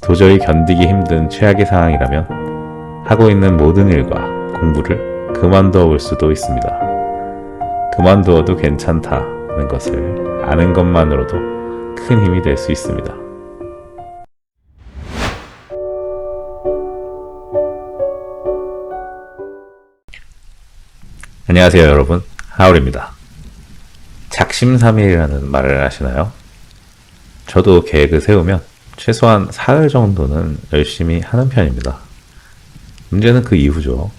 도저히 견디기 힘든 최악의 상황이라면 하고 있는 모든 일과 공부를 그만두어 볼 수도 있습니다. 그만두어도 괜찮다는 것을 아는 것만으로도 큰 힘이 될 수 있습니다. 안녕하세요 여러분, 하울입니다. 작심삼일이라는 말을 아시나요? 저도 계획을 세우면 최소한 사흘 정도는 열심히 하는 편입니다. 문제는 그 이후죠.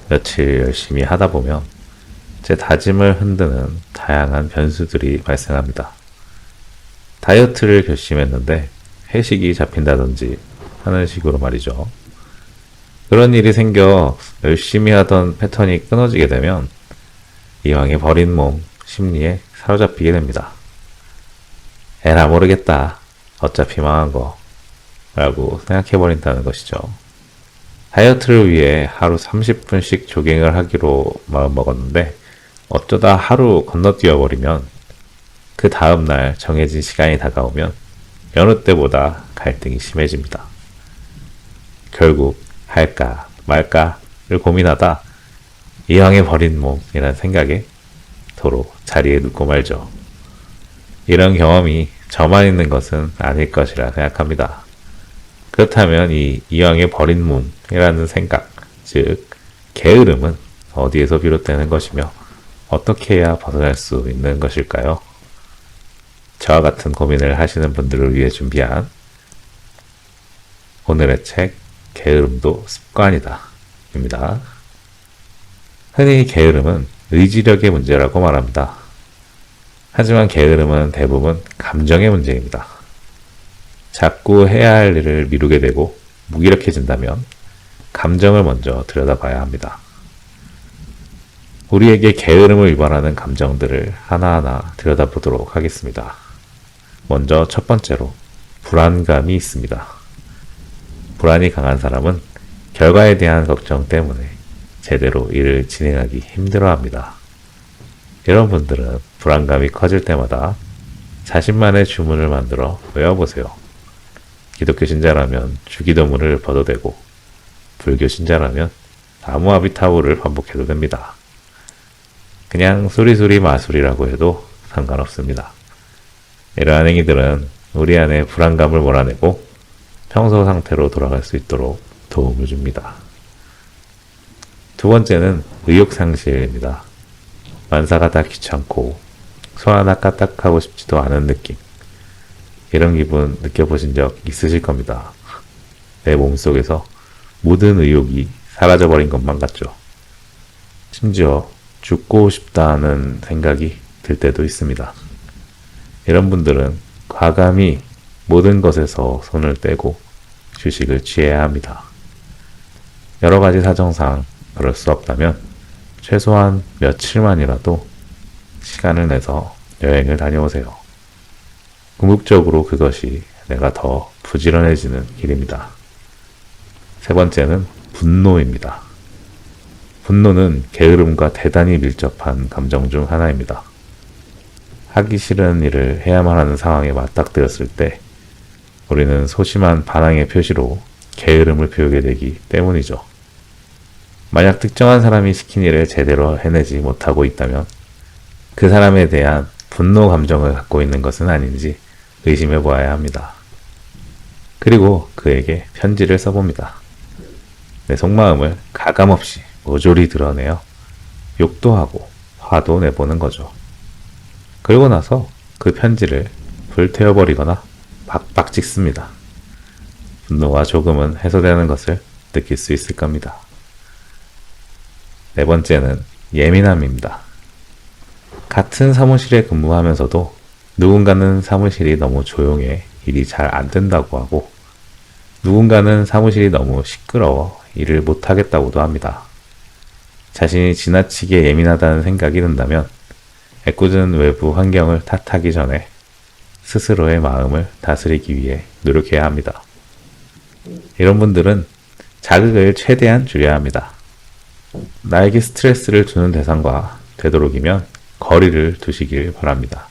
며칠 열심히 하다 보면 제 다짐을 흔드는 다양한 변수들이 발생합니다. 다이어트를 결심했는데 회식이 잡힌다든지 하는 식으로 말이죠. 그런 일이 생겨 열심히 하던 패턴이 끊어지게 되면 이왕에 버린 몸 심리에 사로잡히게 됩니다. 에라 모르겠다. 어차피 망한 거 라고 생각해버린다는 것이죠. 다이어트를 위해 하루 30분씩 조깅을 하기로 마음먹었는데 어쩌다 하루 건너뛰어 버리면 그 다음날 정해진 시간이 다가오면 여느 때보다 갈등이 심해집니다. 결국 할까 말까를 고민하다 이왕에 버린 몸이라는 생각에 도로 자리에 눕고 말죠. 이런 경험이 저만 있는 것은 아닐 것이라 생각합니다. 그렇다면 이 이왕에 버린 몸이라는 생각, 즉 게으름은 어디에서 비롯되는 것이며 어떻게 해야 벗어날 수 있는 것일까요? 저와 같은 고민을 하시는 분들을 위해 준비한 오늘의 책 게으름도 습관이다 입니다. 흔히 게으름은 의지력의 문제라고 말합니다. 하지만 게으름은 대부분 감정의 문제입니다. 자꾸 해야 할 일을 미루게 되고 무기력해진다면 감정을 먼저 들여다봐야 합니다. 우리에게 게으름을 유발하는 감정들을 하나하나 들여다보도록 하겠습니다. 먼저 첫 번째로 불안감이 있습니다. 불안이 강한 사람은 결과에 대한 걱정 때문에 제대로 일을 진행하기 힘들어합니다. 이런 분들은 불안감이 커질 때마다 자신만의 주문을 만들어 외워보세요. 기독교 신자라면 주기도문을 벗어대고 불교 신자라면 나무아비타불을 반복해도 됩니다. 그냥 수리수리 마술이라고 해도 상관없습니다. 이러한 행위들은 우리 안의 불안감을 몰아내고 평소 상태로 돌아갈 수 있도록 도움을 줍니다. 두 번째는 의욕상실입니다. 만사가 다 귀찮고 손 하나 까딱하고 싶지도 않은 느낌. 이런 기분 느껴보신 적 있으실 겁니다. 내 몸속에서 모든 의욕이 사라져버린 것만 같죠. 심지어 죽고 싶다는 생각이 들 때도 있습니다. 이런 분들은 과감히 모든 것에서 손을 떼고 휴식을 취해야 합니다. 여러 가지 사정상 그럴 수 없다면 최소한 며칠만이라도 시간을 내서 여행을 다녀오세요. 궁극적으로 그것이 내가 더 부지런해지는 길입니다. 세 번째는 분노입니다. 분노는 게으름과 대단히 밀접한 감정 중 하나입니다. 하기 싫은 일을 해야만 하는 상황에 맞닥뜨렸을 때 우리는 소심한 반항의 표시로 게으름을 피우게 되기 때문이죠. 만약 특정한 사람이 시킨 일을 제대로 해내지 못하고 있다면 그 사람에 대한 분노 감정을 갖고 있는 것은 아닌지 의심해 보아야 합니다. 그리고 그에게 편지를 써봅니다. 내 속마음을 가감없이 모조리 드러내어 욕도 하고 화도 내보는 거죠. 그러고 나서 그 편지를 불태워버리거나 박박 찍습니다. 분노가 조금은 해소되는 것을 느낄 수 있을 겁니다. 네 번째는 예민함입니다. 같은 사무실에 근무하면서도 누군가는 사무실이 너무 조용해 일이 잘 안 된다고 하고 누군가는 사무실이 너무 시끄러워 일을 못하겠다고도 합니다. 자신이 지나치게 예민하다는 생각이 든다면 애꿎은 외부 환경을 탓하기 전에 스스로의 마음을 다스리기 위해 노력해야 합니다. 이런 분들은 자극을 최대한 줄여야 합니다. 나에게 스트레스를 주는 대상과 되도록이면 거리를 두시길 바랍니다.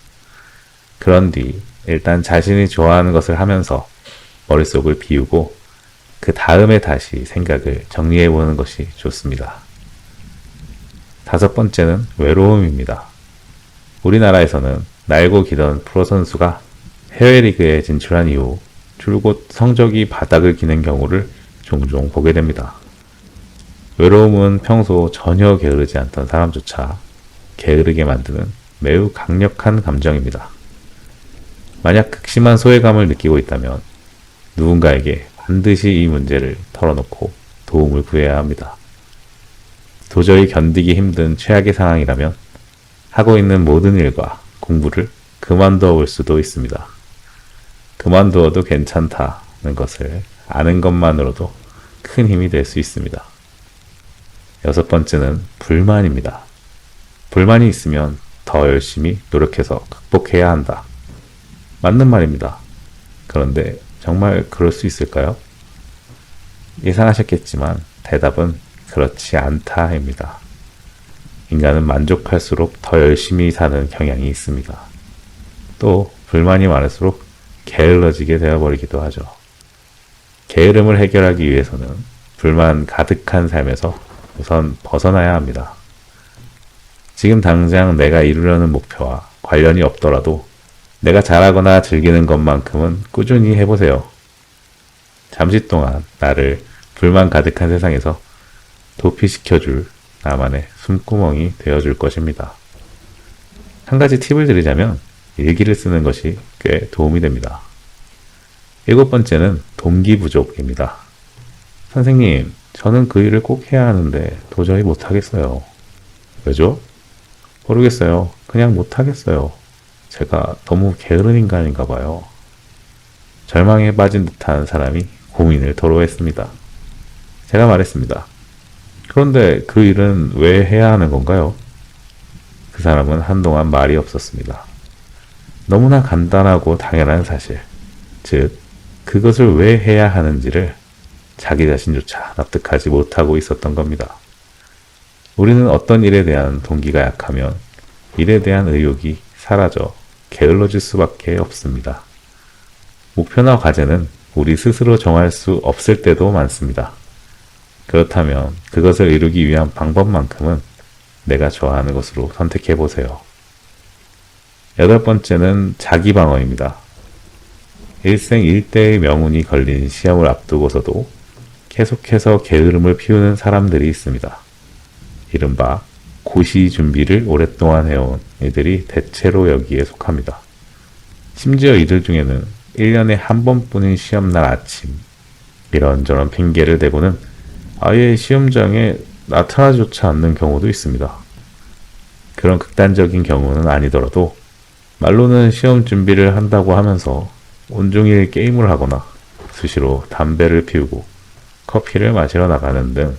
그런 뒤 일단 자신이 좋아하는 것을 하면서 머릿속을 비우고 그 다음에 다시 생각을 정리해보는 것이 좋습니다. 다섯 번째는 외로움입니다. 우리나라에서는 날고 기던 프로 선수가 해외 리그에 진출한 이후 줄곧 성적이 바닥을 기는 경우를 종종 보게 됩니다. 외로움은 평소 전혀 게으르지 않던 사람조차 게으르게 만드는 매우 강력한 감정입니다. 만약 극심한 소외감을 느끼고 있다면 누군가에게 반드시 이 문제를 털어놓고 도움을 구해야 합니다. 도저히 견디기 힘든 최악의 상황이라면 하고 있는 모든 일과 공부를 그만두어 볼 수도 있습니다. 그만두어도 괜찮다는 것을 아는 것만으로도 큰 힘이 될 수 있습니다. 여섯 번째는 불만입니다. 불만이 있으면 더 열심히 노력해서 극복해야 한다. 맞는 말입니다. 그런데 정말 그럴 수 있을까요? 예상하셨겠지만 대답은 그렇지 않다입니다. 인간은 만족할수록 더 열심히 사는 경향이 있습니다. 또 불만이 많을수록 게을러지게 되어버리기도 하죠. 게으름을 해결하기 위해서는 불만 가득한 삶에서 우선 벗어나야 합니다. 지금 당장 내가 이루려는 목표와 관련이 없더라도 내가 잘하거나 즐기는 것만큼은 꾸준히 해보세요. 잠시 동안 나를 불만 가득한 세상에서 도피시켜줄 나만의 숨구멍이 되어줄 것입니다. 한 가지 팁을 드리자면 일기를 쓰는 것이 꽤 도움이 됩니다. 일곱 번째는 동기 부족입니다. 선생님, 저는 그 일을 꼭 해야 하는데 도저히 못하겠어요. 왜죠? 모르겠어요. 그냥 못하겠어요. 제가 너무 게으른 인간인가 봐요. 절망에 빠진 듯한 사람이 고민을 토로했습니다. 제가 말했습니다. 그런데 그 일은 왜 해야 하는 건가요? 그 사람은 한동안 말이 없었습니다. 너무나 간단하고 당연한 사실, 즉 그것을 왜 해야 하는지를 자기 자신조차 납득하지 못하고 있었던 겁니다. 우리는 어떤 일에 대한 동기가 약하면 일에 대한 의욕이 사라져 게을러질 수밖에 없습니다. 목표나 과제는 우리 스스로 정할 수 없을 때도 많습니다. 그렇다면 그것을 이루기 위한 방법만큼은 내가 좋아하는 것으로 선택해보세요. 여덟 번째는 자기방어입니다. 일생일대의 명운이 걸린 시험을 앞두고서도 계속해서 게으름을 피우는 사람들이 있습니다. 이른바 고시 준비를 오랫동안 해온 이들이 대체로 여기에 속합니다. 심지어 이들 중에는 1년에 한 번뿐인 시험날 아침, 이런저런 핑계를 대고는 아예 시험장에 나타나지조차 않는 경우도 있습니다. 그런 극단적인 경우는 아니더라도 말로는 시험 준비를 한다고 하면서 온종일 게임을 하거나 수시로 담배를 피우고 커피를 마시러 나가는 등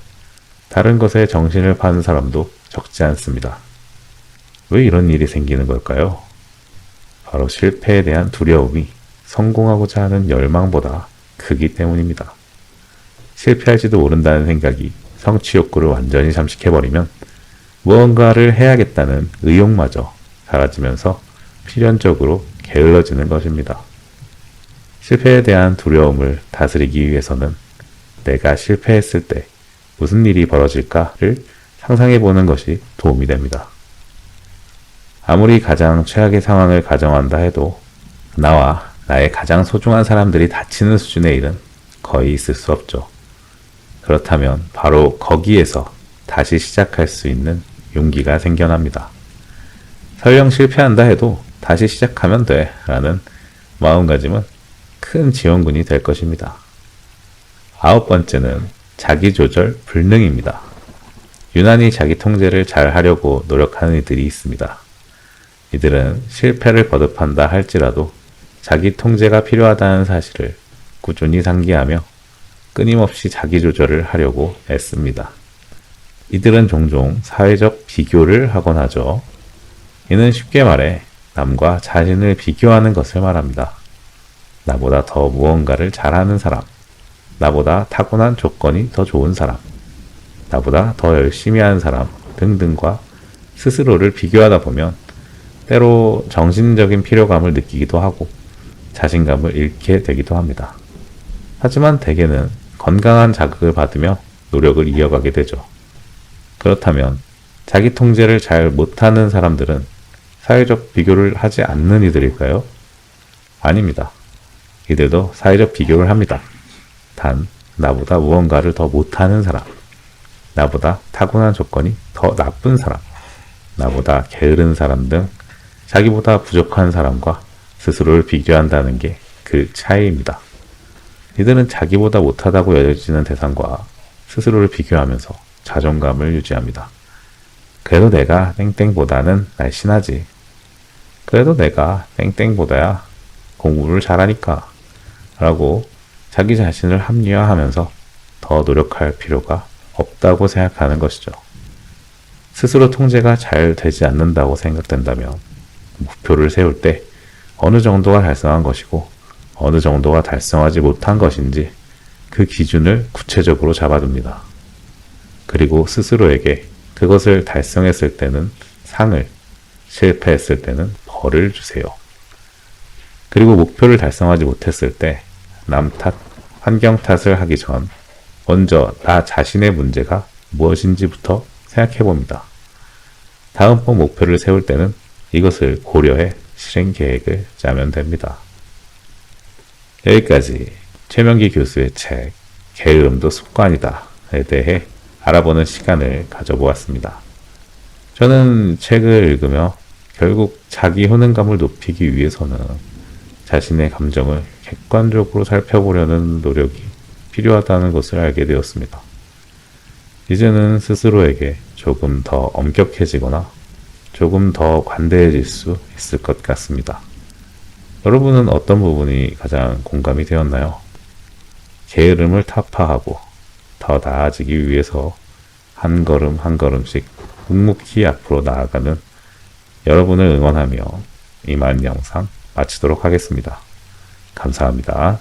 다른 것에 정신을 파는 사람도 적지 않습니다. 왜 이런 일이 생기는 걸까요? 바로 실패에 대한 두려움이 성공하고자 하는 열망보다 크기 때문입니다. 실패할지도 모른다는 생각이 성취 욕구를 완전히 잠식해버리면 무언가를 해야겠다는 의욕마저 사라지면서 필연적으로 게을러지는 것입니다. 실패에 대한 두려움을 다스리기 위해서는 내가 실패했을 때 무슨 일이 벌어질까를 상상해보는 것이 도움이 됩니다. 아무리 가장 최악의 상황을 가정한다 해도 나와 나의 가장 소중한 사람들이 다치는 수준의 일은 거의 있을 수 없죠. 그렇다면 바로 거기에서 다시 시작할 수 있는 용기가 생겨납니다. 설령 실패한다 해도 다시 시작하면 돼 라는 마음가짐은 큰 지원군이 될 것입니다. 아홉 번째는 자기조절 불능입니다. 유난히 자기 통제를 잘 하려고 노력하는 이들이 있습니다. 이들은 실패를 거듭한다 할지라도 자기 통제가 필요하다는 사실을 꾸준히 상기하며 끊임없이 자기 조절을 하려고 애씁니다. 이들은 종종 사회적 비교를 하곤 하죠. 이는 쉽게 말해 남과 자신을 비교하는 것을 말합니다. 나보다 더 무언가를 잘하는 사람, 나보다 타고난 조건이 더 좋은 사람, 나보다 더 열심히 하는 사람 등등과 스스로를 비교하다 보면 때로 정신적인 피로감을 느끼기도 하고 자신감을 잃게 되기도 합니다. 하지만 대개는 건강한 자극을 받으며 노력을 이어가게 되죠. 그렇다면 자기 통제를 잘 못하는 사람들은 사회적 비교를 하지 않는 이들일까요? 아닙니다. 이들도 사회적 비교를 합니다. 단, 나보다 무언가를 더 못하는 사람, 나보다 타고난 조건이 더 나쁜 사람, 나보다 게으른 사람 등 자기보다 부족한 사람과 스스로를 비교한다는 게 그 차이입니다. 이들은 자기보다 못하다고 여겨지는 대상과 스스로를 비교하면서 자존감을 유지합니다. 그래도 내가 땡땡보다는 날씬하지. 그래도 내가 땡땡보다야 공부를 잘하니까. 라고 자기 자신을 합리화하면서 더 노력할 필요가 없다고 생각하는 것이죠. 스스로 통제가 잘 되지 않는다고 생각된다면 목표를 세울 때 어느 정도가 달성한 것이고 어느 정도가 달성하지 못한 것인지 그 기준을 구체적으로 잡아둡니다. 그리고 스스로에게 그것을 달성했을 때는 상을, 실패했을 때는 벌을 주세요. 그리고 목표를 달성하지 못했을 때 남 탓, 환경 탓을 하기 전 먼저 나 자신의 문제가 무엇인지부터 생각해 봅니다. 다음번 목표를 세울 때는 이것을 고려해 실행 계획을 짜면 됩니다. 여기까지 최명기 교수의 책 게으름도 습관이다에 대해 알아보는 시간을 가져보았습니다. 저는 책을 읽으며 결국 자기 효능감을 높이기 위해서는 자신의 감정을 객관적으로 살펴보려는 노력이 필요하다는 것을 알게 되었습니다. 이제는 스스로에게 조금 더 엄격해지거나 조금 더 관대해질 수 있을 것 같습니다. 여러분은 어떤 부분이 가장 공감이 되었나요? 게으름을 타파하고 더 나아지기 위해서 한 걸음 한 걸음씩 묵묵히 앞으로 나아가는 여러분을 응원하며 이만 영상 마치도록 하겠습니다. 감사합니다.